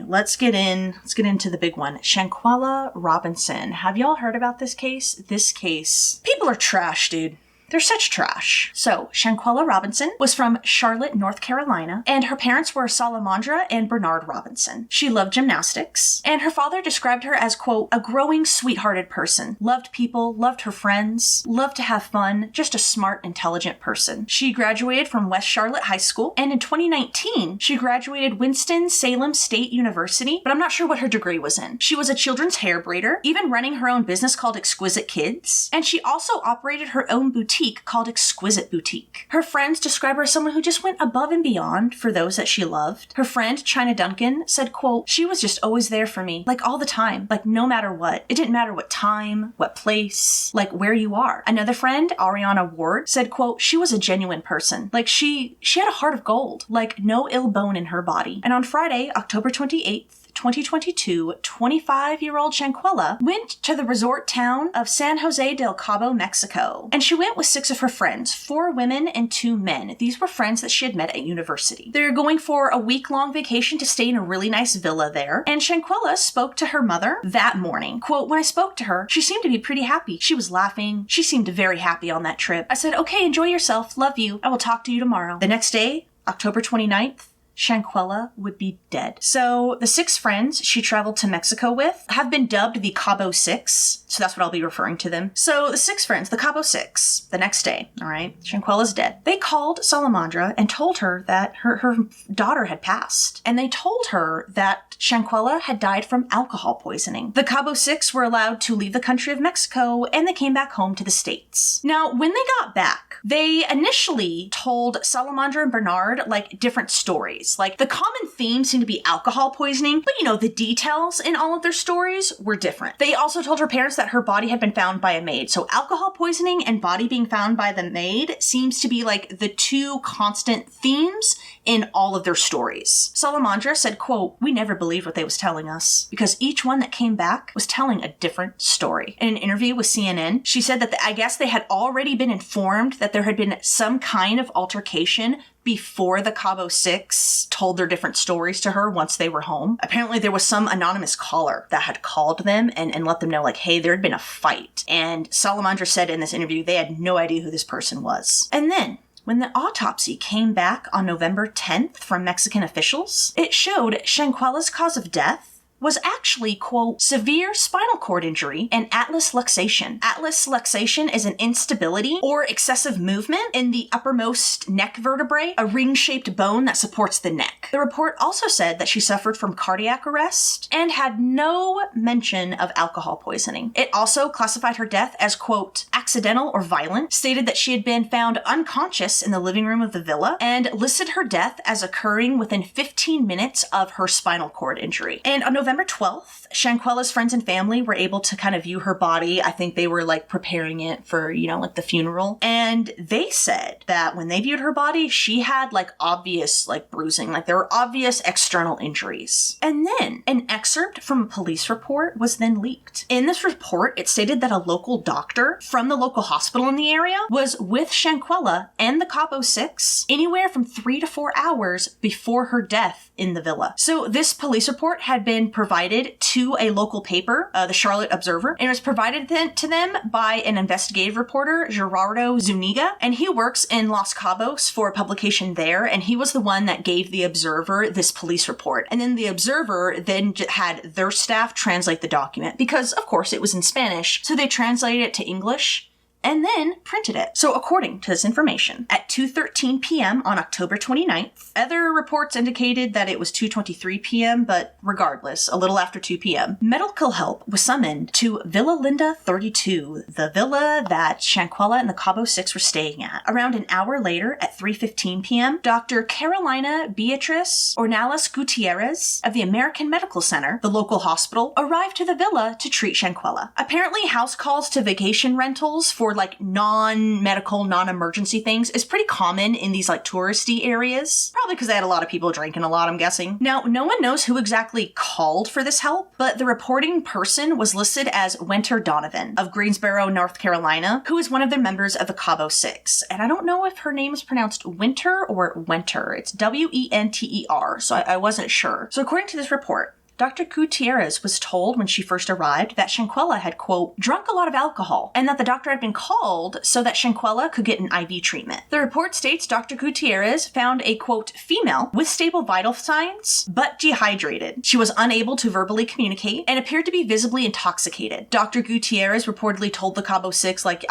let's get into the big one. Shanquella Robinson. Have y'all heard about this case? This case, people are trash, dude. They're such trash. So, Shanquella Robinson was from Charlotte, North Carolina, and her parents were Salamandra and Bernard Robinson. She loved gymnastics, and her father described her as, quote, a growing, sweethearted person. Loved people, loved her friends, loved to have fun, just a smart, intelligent person. She graduated from West Charlotte High School, and in 2019, she graduated Winston-Salem State University, but I'm not sure what her degree was in. She was a children's hair braider, even running her own business called Exquisite Kids, and she also operated her own boutique called Exquisite Boutique. Her friends describe her as someone who just went above and beyond for those that she loved. Her friend, China Duncan, said, quote, she was just always there for me, all the time, no matter what. It didn't matter what time, what place, where you are. Another friend, Ariana Ward, said, quote, she was a genuine person. She had a heart of gold, no ill bone in her body. And on Friday, October 28th, 2022, 25-year-old Shanquella went to the resort town of San Jose del Cabo, Mexico. And she went with 6 of her friends, 4 women and 2 men. These were friends that she had met at university. They were going for a week-long vacation to stay in a really nice villa there. And Shanquella spoke to her mother that morning. Quote, when I spoke to her, she seemed to be pretty happy. She was laughing. She seemed very happy on that trip. I said, okay, enjoy yourself. Love you. I will talk to you tomorrow. The next day, October 29th, Shanquella would be dead. So the 6 friends she traveled to Mexico with have been dubbed the Cabo 6. So that's what I'll be referring to them. So the 6 friends, the Cabo 6, the next day, all right, Shanquella's dead. They called Salamandra and told her that her daughter had passed. And they told her that Shanquella had died from alcohol poisoning. The Cabo 6 were allowed to leave the country of Mexico and they came back home to the States. Now, when they got back, they initially told Salamandra and Bernard like different stories. Like the common theme seemed to be alcohol poisoning, but the details in all of their stories were different. They also told her parents that her body had been found by a maid. So alcohol poisoning and body being found by the maid seems to be like the 2 constant themes in all of their stories. Salamandra said, quote, we never believed what they was telling us because each one that came back was telling a different story. In an interview with CNN, she said that I guess they had already been informed that there had been some kind of altercation before the Cabo 6 told their different stories to her once they were home. Apparently there was some anonymous caller that had called them and let them know like, hey, there had been a fight. And Salamandra said in this interview they had no idea who this person was. And then when the autopsy came back on November 10th from Mexican officials, it showed Shanquella's cause of death was actually, quote, severe spinal cord injury and atlas luxation. Atlas luxation is an instability or excessive movement in the uppermost neck vertebrae, a ring-shaped bone that supports the neck. The report also said that she suffered from cardiac arrest and had no mention of alcohol poisoning. It also classified her death as, quote, accidental or violent, stated that she had been found unconscious in the living room of the villa, and listed her death as occurring within 15 minutes of her spinal cord injury. And on November 12th, Shanquella's friends and family were able to kind of view her body. I think they were like preparing it for, like the funeral. And they said that when they viewed her body, she had like obvious like bruising, like there were obvious external injuries. And then an excerpt from a police report was then leaked. In this report, it stated that a local doctor from the local hospital in the area was with Shanquella and the Cabo 6 anywhere from 3 to 4 hours before her death in the villa. So this police report had been provided to a local paper, the Charlotte Observer, and it was provided to them by an investigative reporter, Gerardo Zuniga, and he works in Los Cabos for a publication there, and he was the one that gave the Observer this police report. And then the Observer then had their staff translate the document, because of course it was in Spanish, so they translated it to English and then printed it. So according to this information, at 2:13 p.m. on October 29th, other reports indicated that it was 2:23 p.m., but regardless, a little after 2 p.m., medical help was summoned to Villa Linda 32, the villa that Shanquella and the Cabo 6 were staying at. Around an hour later, at 3:15 p.m., Dr. Carolina Beatriz Ornelas Gutierrez of the American Medical Center, the local hospital, arrived to the villa to treat Shanquella. Apparently, house calls to vacation rentals for like non-medical, non-emergency things is pretty common in these like touristy areas. Probably because they had a lot of people drinking a lot, I'm guessing. Now, no one knows who exactly called for this help, but the reporting person was listed as Winter Donovan of Greensboro, North Carolina, who is one of the members of the Cabo 6. And I don't know if her name is pronounced Winter or Wenter. It's W-E-N-T-E-R, so I wasn't sure. So according to this report, Dr. Gutierrez was told when she first arrived that Shanquella had, quote, drunk a lot of alcohol, and that the doctor had been called so that Shanquella could get an IV treatment. The report states Dr. Gutierrez found a, quote, female with stable vital signs, but dehydrated. She was unable to verbally communicate and appeared to be visibly intoxicated. Dr. Gutierrez reportedly told the Cabo 6, like,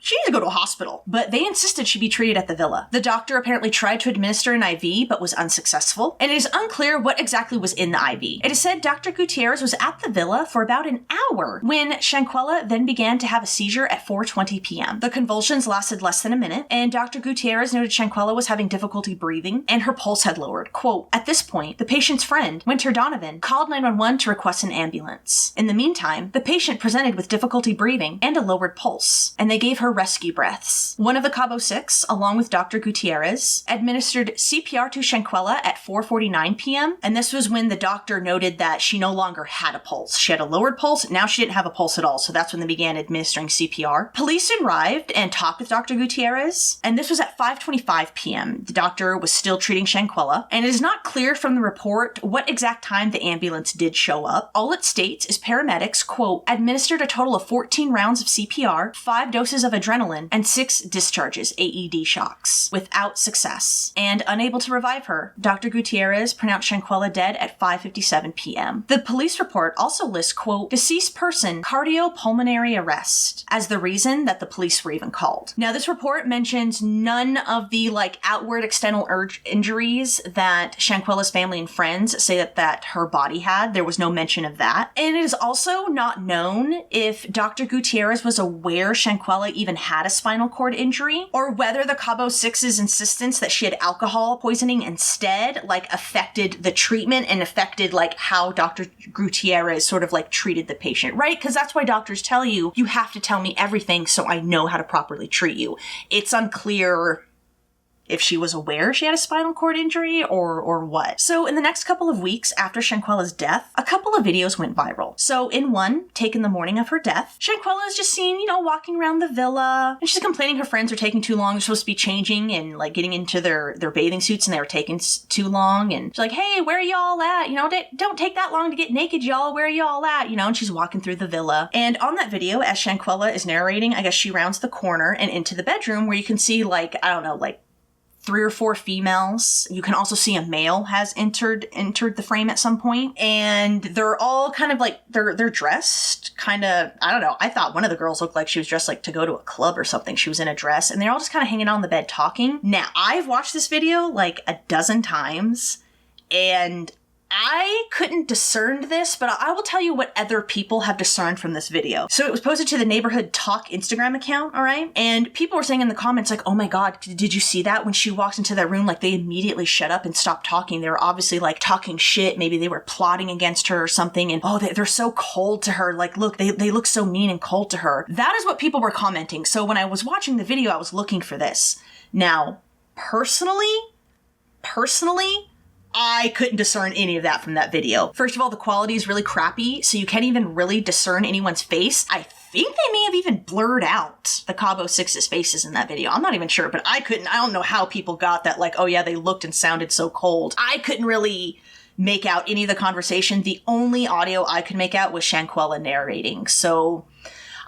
she needs to go to a hospital. But they insisted she be treated at the villa. The doctor apparently tried to administer an IV, but was unsuccessful. And it is unclear what exactly was in the IV. It is said Dr. Gutierrez was at the villa for about an hour when Shanquella then began to have a seizure at 4:20 p.m. The convulsions lasted less than a minute, and Dr. Gutierrez noted Shanquella was having difficulty breathing, and her pulse had lowered. Quote, at this point, the patient's friend, Winter Donovan, called 911 to request an ambulance. In the meantime, the patient presented with difficulty breathing and a lowered pulse, and they gave her rescue breaths. One of the Cabo Six, along with Dr. Gutierrez, administered CPR to Shanquella at 4:49 p.m., and this was when the doctor noted that she no longer had a pulse. She had a lowered pulse, now she didn't have a pulse at all, so that's when they began administering CPR. Police arrived and talked with Dr. Gutierrez, and this was at 5:25 p.m. The doctor was still treating Shanquella, and it is not clear from the report what exact time the ambulance did show up. All it states is paramedics, quote, administered a total of 14 rounds of CPR, 5 doses of adrenaline, and 6 discharges, AED shocks, without success. And unable to revive her, Dr. Gutierrez pronounced Shanquella dead at 5:57 p.m. The police report also lists, quote, deceased person cardiopulmonary arrest as the reason that the police were even called. Now, this report mentions none of the outward external injuries that Shanquella's family and friends say that her body had. There was no mention of that. And it is also not known if Dr. Gutierrez was aware Shanquella even had a spinal cord injury, or whether the Cabo Six's insistence that she had alcohol poisoning instead affected the treatment and affected how Dr. Gutierrez sort of treated the patient, right? Because that's why doctors tell you have to tell me everything so I know how to properly treat you. It's unclear if she was aware she had a spinal cord injury or what. So in the next couple of weeks after Shanquella's death, a couple of videos went viral. So in one, taken the morning of her death, Shanquella is just seen, walking around the villa, and she's complaining her friends are taking too long. They're supposed to be changing and getting into their bathing suits, and they were taking too long. And she's like, hey, where are y'all at? Don't take that long to get naked, y'all. Where are y'all at? And she's walking through the villa. And on that video, as Shanquella is narrating, I guess she rounds the corner and into the bedroom where you can see 3 or 4 females. You can also see a male has entered the frame at some point. And they're all kind of they're dressed kind of, I don't know. I thought one of the girls looked like she was dressed to go to a club or something. She was in a dress, and they're all just kind of hanging out on the bed talking. Now, I've watched this video a dozen times, and I couldn't discern this, but I will tell you what other people have discerned from this video. So it was posted to the Neighborhood Talk Instagram account, all right? And people were saying in the comments oh my God, did you see that? When she walked into that room, they immediately shut up and stopped talking. They were obviously talking shit. Maybe they were plotting against her or something. And they're so cold to her. Look, they look so mean and cold to her. That is what people were commenting. So when I was watching the video, I was looking for this. Now, personally, I couldn't discern any of that from that video. First of all, the quality is really crappy, so you can't even really discern anyone's face. I think they may have even blurred out the Cabo Six's faces in that video. I'm not even sure, but I don't know how people got that, oh yeah, they looked and sounded so cold. I couldn't really make out any of the conversation. The only audio I could make out was Shanquella narrating. So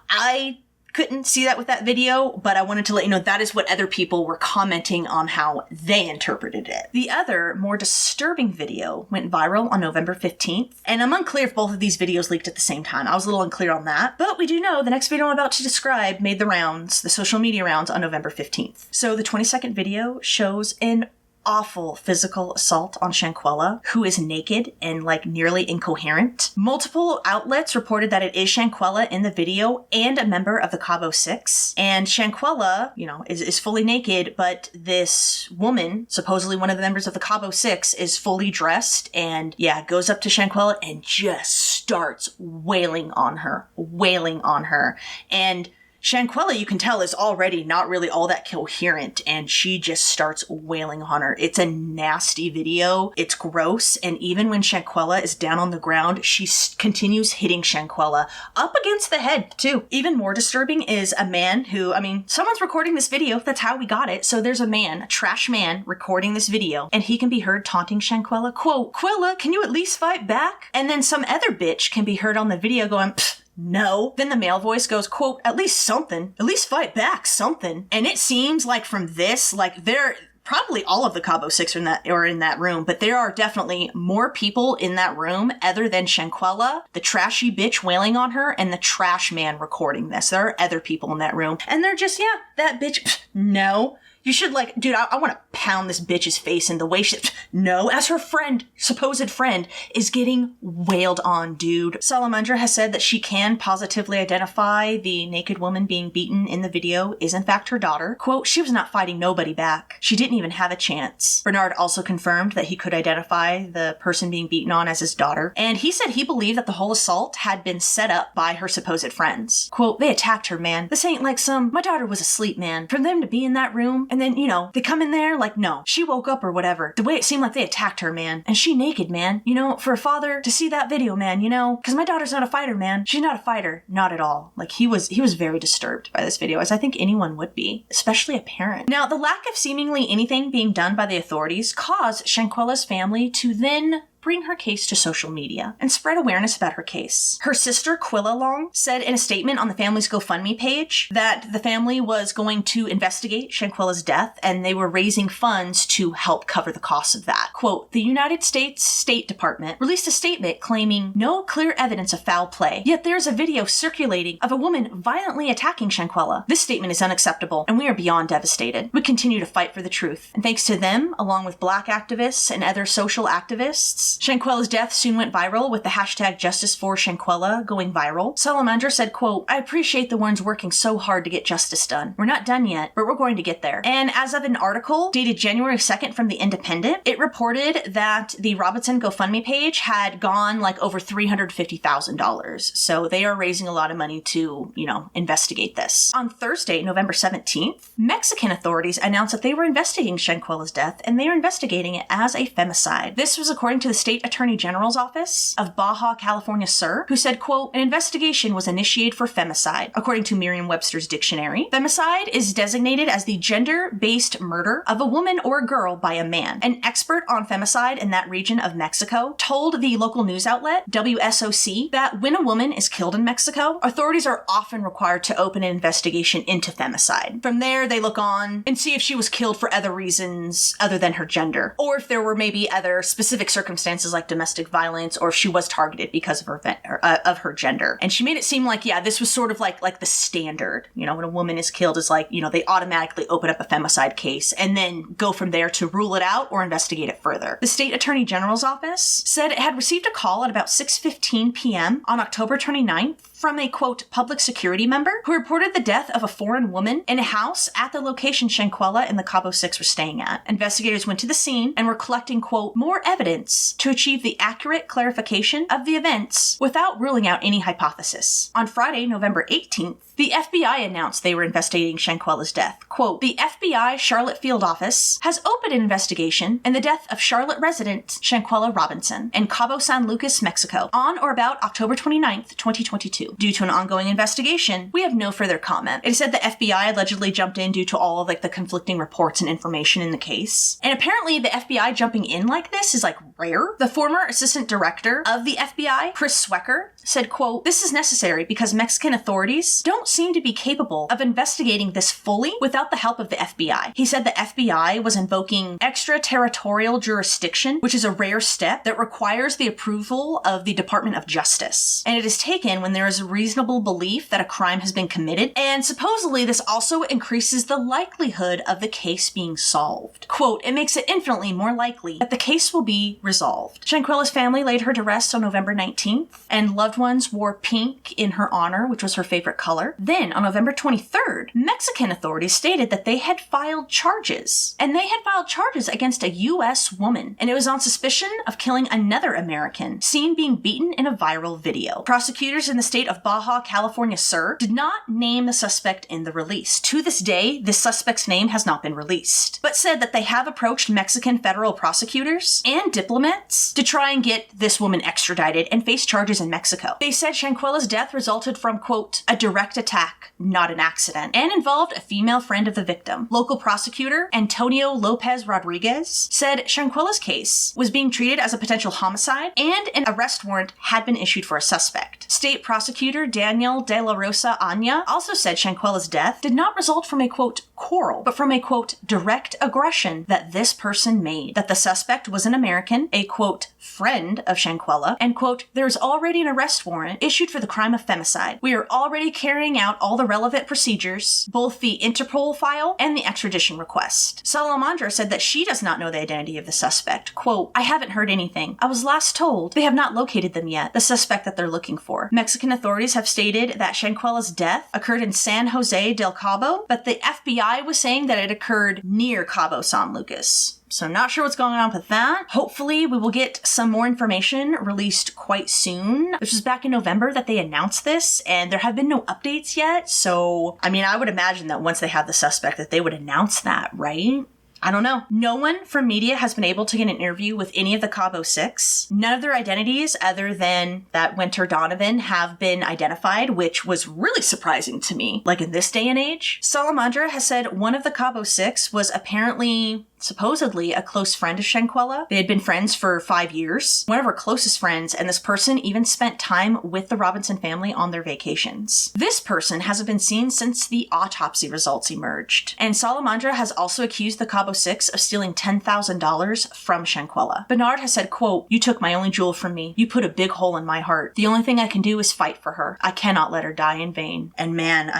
I couldn't see that with that video, but I wanted to let you know that is what other people were commenting on how they interpreted it. The other, more disturbing video went viral on November 15th, and I'm unclear if both of these videos leaked at the same time. I was a little unclear on that, but we do know the next video I'm about to describe made the rounds, the social media rounds, on November 15th. So the 20-second video shows an awful physical assault on Shanquella, who is naked and nearly incoherent. Multiple outlets reported that it is Shanquella in the video and a member of the Cabo Six. And Shanquella, is fully naked, but this woman, supposedly one of the members of the Cabo Six, is fully dressed and goes up to Shanquella and just starts wailing on her. And Shanquella, you can tell, is already not really all that coherent, and she just starts wailing on her. It's a nasty video. It's gross, and even when Shanquella is down on the ground, she continues hitting Shanquella up against the head, too. Even more disturbing is a man who, someone's recording this video. That's how we got it. So there's a man, a trash man, recording this video, and he can be heard taunting Shanquella, quote, "Quella, can you at least fight back?" And then some other bitch can be heard on the video going, "Pfft, no." Then the male voice goes, quote, "At least something. At least fight back, something." And it seems from this, they're probably all of the Cabo Six are in that room, but there are definitely more people in that room other than Shanquella, the trashy bitch wailing on her, and the trash man recording this. There are other people in that room, and they're just, that bitch, no. You should, like, dude, I want to pound this bitch's face in the way she... No, as her friend, supposed friend, is getting wailed on, dude. Salamandra has said that she can positively identify the naked woman being beaten in the video is in fact her daughter. Quote, she was not fighting nobody back. She didn't even have a chance. Bernard also confirmed that he could identify the person being beaten on as his daughter. And he said he believed that the whole assault had been set up by her supposed friends. Quote, they attacked her, man. This ain't like my daughter was asleep, man. For them to be in that room and then, they come in there like, no, she woke up or whatever. The way it seemed like they attacked her, man. And she naked, man. For a father to see that video, man, because my daughter's not a fighter, man. She's not a fighter. Not at all. Like, he was very disturbed by this video, as I think anyone would be, especially a parent. Now, the lack of seemingly anything being done by the authorities caused Shanquella's family to then bring her case to social media and spread awareness about her case. Her sister, Quilla Long, said in a statement on the family's GoFundMe page that the family was going to investigate Shanquella's death and they were raising funds to help cover the costs of that. Quote, the United States State Department released a statement claiming no clear evidence of foul play, yet there's a video circulating of a woman violently attacking Shanquella. This statement is unacceptable and we are beyond devastated. We continue to fight for the truth. And thanks to them, along with Black activists and other social activists, Shanquella's death soon went viral with the hashtag Justice for Shanquella going viral. Salamandra said, quote, I appreciate the ones working so hard to get justice done. We're not done yet, but we're going to get there. And as of an article dated January 2nd from The Independent, it reported that the Robinson GoFundMe page had gone like over $350,000. So they are raising a lot of money to, investigate this. On Thursday, November 17th, Mexican authorities announced that they were investigating Shanquella's death and they are investigating it as a femicide. This was according to the State Attorney General's Office of Baja California Sur, who said, quote, an investigation was initiated for femicide. According to Merriam-Webster's dictionary, femicide is designated as the gender-based murder of a woman or a girl by a man. An expert on femicide in that region of Mexico told the local news outlet, WSOC, that when a woman is killed in Mexico, authorities are often required to open an investigation into femicide. From there, they look on and see if she was killed for other reasons other than her gender, or if there were maybe other specific circumstances like domestic violence, or if she was targeted because of her gender. And she made it seem like, yeah, this was sort of like the standard. When a woman is killed is like, they automatically open up a femicide case and then go from there to rule it out or investigate it further. The State Attorney General's Office said it had received a call at about 6:15 p.m. on October 29th from a, quote, public security member who reported the death of a foreign woman in a house at the location Shanquella and the Cabo Six were staying at. Investigators went to the scene and were collecting, quote, more evidence to achieve the accurate clarification of the events without ruling out any hypothesis. On Friday, November 18th, the FBI announced they were investigating Shanquella's death. Quote, the FBI Charlotte Field Office has opened an investigation in the death of Charlotte resident Shanquella Robinson in Cabo San Lucas, Mexico, on or about October 29th, 2022. Due to an ongoing investigation, we have no further comment. It is said the FBI allegedly jumped in due to all of the conflicting reports and information in the case. And apparently the FBI jumping in like this is rare. The former assistant director of the FBI, Chris Swecker, said, quote, this is necessary because Mexican authorities don't seem to be capable of investigating this fully without the help of the FBI. He said the FBI was invoking extraterritorial jurisdiction, which is a rare step that requires the approval of the Department of Justice. And it is taken when there is a reasonable belief that a crime has been committed, and supposedly this also increases the likelihood of the case being solved. Quote, it makes it infinitely more likely that the case will be resolved. Shanquella's family laid her to rest on November 19th, and loved ones wore pink in her honor, which was her favorite color. Then, on November 23rd, Mexican authorities stated that they had filed charges. And they had filed charges against a U.S. woman, and it was on suspicion of killing another American, seen being beaten in a viral video. Prosecutors in the state of Baja California Sur did not name the suspect in the release. To this day, this suspect's name has not been released, but said that they have approached Mexican federal prosecutors and diplomats to try and get this woman extradited and face charges in Mexico. They said Shanquella's death resulted from, quote, a direct attack, not an accident, and involved a female friend of the victim. Local prosecutor Antonio Lopez Rodriguez said Shanquella's case was being treated as a potential homicide and an arrest warrant had been issued for a suspect. State prosecutor Daniel De La Rosa Anya also said Shanquella's death did not result from a, quote, quarrel, but from a, quote, direct aggression that this person made, that the suspect was an American, a, quote, friend of Shanquella, and quote, there's already an arrest warrant issued for the crime of femicide. We are already carrying out all the relevant procedures, both the Interpol file and the extradition request. Salamandra said that she does not know the identity of the suspect. Quote, I haven't heard anything. I was last told they have not located them yet, the suspect that they're looking for. Mexican authorities have stated that Shanquella's death occurred in San Jose del Cabo, but the FBI was saying that it occurred near Cabo San Lucas. So not sure what's going on with that. Hopefully we will get some more information released quite soon. This was back in November that they announced this, and there have been no updates yet. So, I mean, I would imagine that once they have the suspect that they would announce that, right? I don't know. No one from media has been able to get an interview with any of the Cabo Six. None of their identities, other than that Winter Donovan, have been identified, which was really surprising to me, like in this day and age. Salamandra has said one of the Cabo Six was apparently, supposedly, a close friend of Shanquella. They had been friends for 5 years, one of her closest friends, and this person even spent time with the Robinson family on their vacations. This person hasn't been seen since the autopsy results emerged. And Salamandra has also accused the Cabo Six of stealing $10,000 from Shanquella. Bernard has said, quote, you took my only jewel from me. You put a big hole in my heart. The only thing I can do is fight for her. I cannot let her die in vain. And man,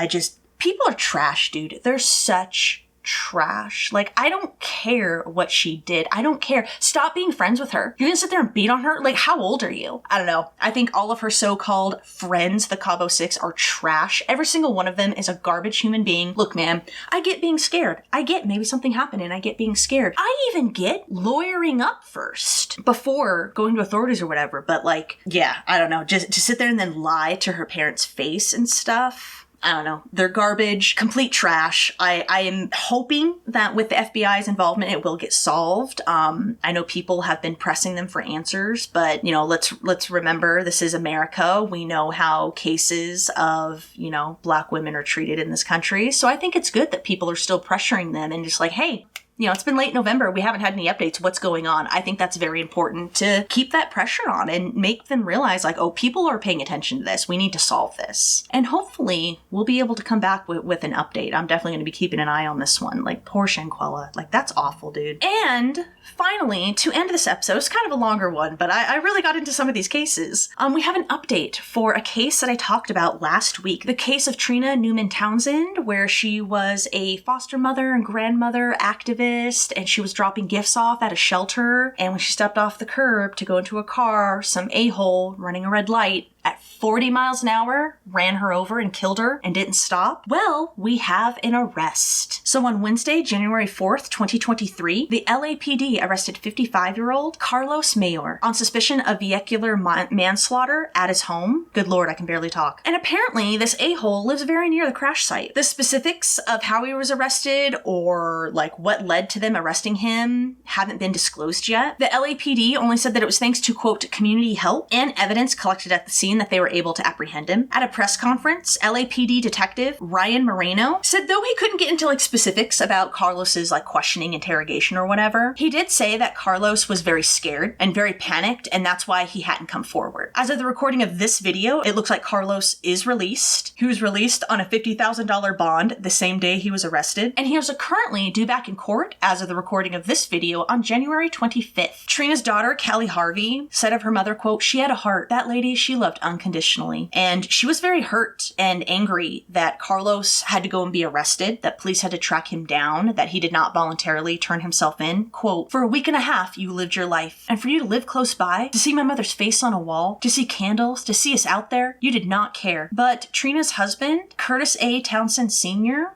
people are trash, dude. They're such trash. Like, I don't care what she did. I don't care. Stop being friends with her. You're gonna sit there and beat on her? Like, how old are you? I don't know. I think all of her so-called friends, the Cabo Six, are trash. Every single one of them is a garbage human being. Look, man, I get being scared. I get maybe something happened and I get being scared. I even get lawyering up first before going to authorities or whatever. But like, yeah, I don't know. Just to sit there and then lie to her parents' face and stuff. I don't know. They're garbage, complete trash. I am hoping that with the FBI's involvement, it will get solved. I know people have been pressing them for answers, but, you know, let's remember this is America. We know how cases of, you know, Black women are treated in this country. So I think it's good that people are still pressuring them and just like, hey, you know, it's been late November. We haven't had any updates. What's going on? I think that's very important to keep that pressure on and make them realize like, oh, people are paying attention to this. We need to solve this. And hopefully we'll be able to come back with an update. I'm definitely going to be keeping an eye on this one. Like, poor Shanquella. Like, that's awful, dude. And finally, to end this episode, it's kind of a longer one, but I really got into some of these cases. We have an update for a case that I talked about last week. The case of Trina Newman-Townsend, where she was a foster mother and grandmother activist, and she was dropping gifts off at a shelter, and when she stepped off the curb to go into a car, some a-hole running a red light at 40 miles an hour ran her over and killed her and didn't stop. Well, we have an arrest. So on Wednesday, January 4th, 2023, the LAPD arrested 55-year-old Carlos Mayor on suspicion of vehicular manslaughter at his home. Good Lord, I can barely talk. And apparently this a-hole lives very near the crash site. The specifics of how he was arrested or like what led to them arresting him haven't been disclosed yet. The LAPD only said that it was thanks to, quote, community help and evidence collected at the scene that they were able to apprehend him. At a press conference, LAPD detective Ryan Moreno said though he couldn't get into like specifics about Carlos's like questioning, interrogation or whatever, he did say that Carlos was very scared and very panicked, and that's why he hadn't come forward. As of the recording of this video, it looks like Carlos is released. He was released on a $50,000 bond the same day he was arrested, and he is currently due back in court as of the recording of this video on January 25th. Trina's daughter, Kelly Harvey, said of her mother, quote, she had a heart. That lady, she loved unconditionally. And she was very hurt and angry that Carlos had to go and be arrested, that police had to track him down, that he did not voluntarily turn himself in. Quote, for a week and a half, you lived your life. And for you to live close by, to see my mother's face on a wall, to see candles, to see us out there, you did not care. But Trina's husband, Curtis A. Townsend Sr.,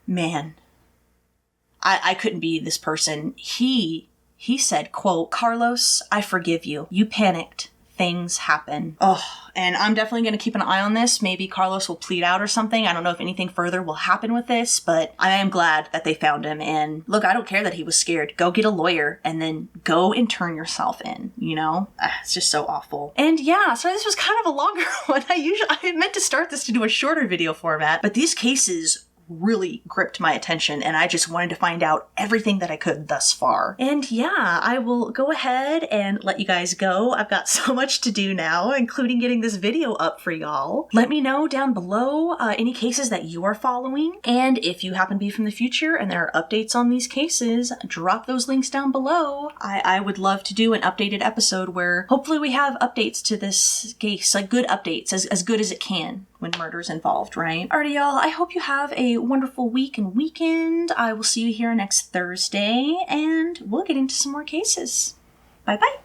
man, I couldn't be this person. He said, quote, Carlos, I forgive you. You panicked. Things happen. Oh, and I'm definitely going to keep an eye on this. Maybe Carlos will plead out or something. I don't know if anything further will happen with this, but I am glad that they found him. And look, I don't care that he was scared. Go get a lawyer and then go and turn yourself in, you know? It's just so awful. And yeah, so this was kind of a longer one. I meant to start this to do a shorter video format, but these cases really gripped my attention, and I just wanted to find out everything that I could thus far. And yeah, I will go ahead and let you guys go. I've got so much to do now, including getting this video up for y'all. Let me know down below any cases that you are following, and if you happen to be from the future and there are updates on these cases, drop those links down below. I would love to do an updated episode where hopefully we have updates to this case, like good updates, as good as it can when murder's involved, right? Alrighty, y'all, I hope you have a wonderful week and weekend. I will see you here next Thursday, and we'll get into some more cases. Bye-bye.